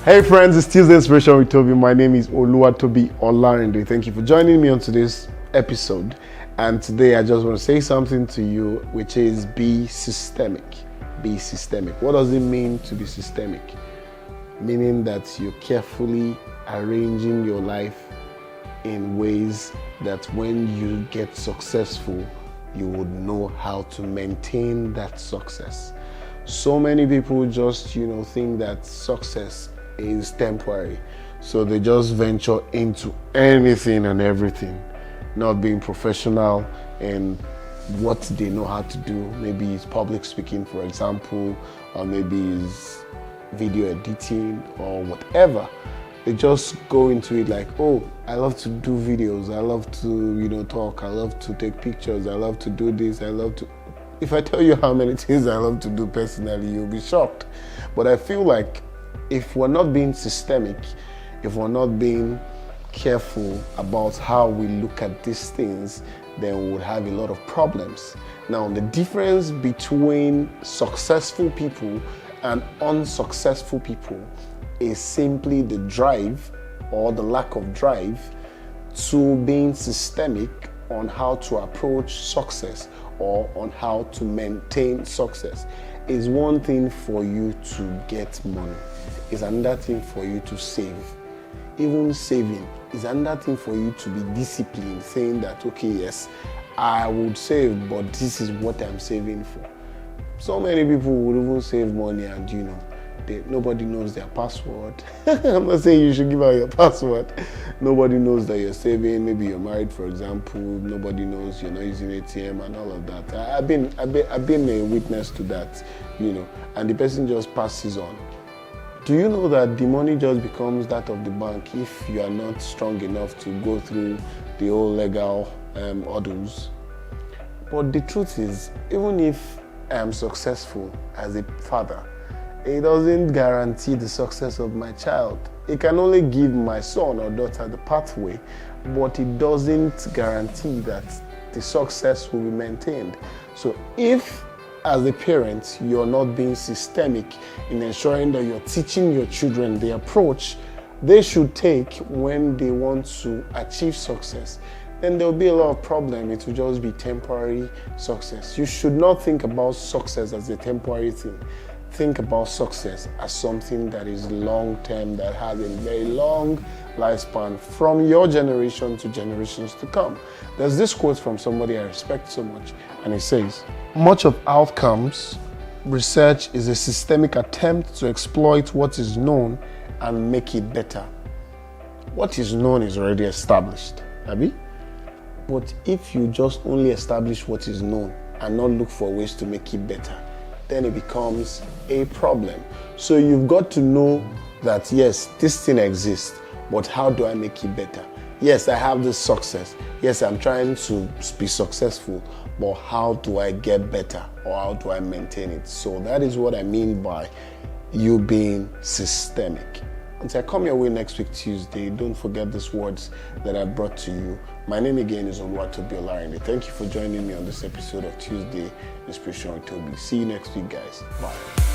Hey friends, it's Tuesday Inspiration with Toby. My name is Oluwatobi Olarinde. Thank you for joining me on today's episode. And today I just want to say something to you, which is be systemic. Be systemic. What does it mean to be systemic? Meaning that you're carefully arranging your life in ways that when you get successful, you would know how to maintain that success. So many people just, think that success is temporary. So they just venture into anything and everything, not being professional in what they know how to do. Maybe it's public speaking, for example, or maybe it's video editing or whatever. They just go into it like, oh, I love to do videos, I love to, talk, I love to take pictures, I love to do this, If I tell you how many things I love to do personally, you'll be shocked. But I feel like if we're not being systemic, if we're not being careful about how we look at these things, then we would have a lot of problems. Now, the difference between successful people and unsuccessful people is simply the drive or the lack of drive to being systemic on how to approach success or on how to maintain success. It's one thing for you to get money. It's another thing for you to save. Even saving is another thing for you to be disciplined, saying that, okay, yes, I would save, but this is what I'm saving for. So many people would even save money and, nobody knows their password. I'm not saying you should give out your password. Nobody knows that you're saving. Maybe you're married, for example. Nobody knows you're not using ATM and all of that. I've been a witness to that, and the person just passes on. Do you know that the money just becomes that of the bank if you are not strong enough to go through the whole legal hurdles? But the truth is, even if I am successful as a father, it doesn't guarantee the success of my child. It can only give my son or daughter the pathway, but it doesn't guarantee that the success will be maintained. So if, as a parent, you're not being systemic in ensuring that you're teaching your children the approach they should take when they want to achieve success, then there'll be a lot of problem. It will just be temporary success. You should not think about success as a temporary thing. Think about success as something that is long-term, that has a very long lifespan from your generation to generations to come. There's this quote from somebody I respect so much, and it says, "Much of outcomes research is a systemic attempt to exploit what is known and make it better." What is known is already established, Abi? But if you just only establish what is known and not look for ways to make it better, then it becomes a problem. So you've got to know that, yes, this thing exists, but how do I make it better? Yes, I have this success. Yes, I'm trying to be successful, but how do I get better or how do I maintain it? So that is what I mean by you being systemic. Until I come your way next week, Tuesday, don't forget these words that I brought to you. My name again is Oluwatobi Olarinde. Thank you for joining me on this episode of Tuesday Inspiration with Toby. See you next week, guys. Bye.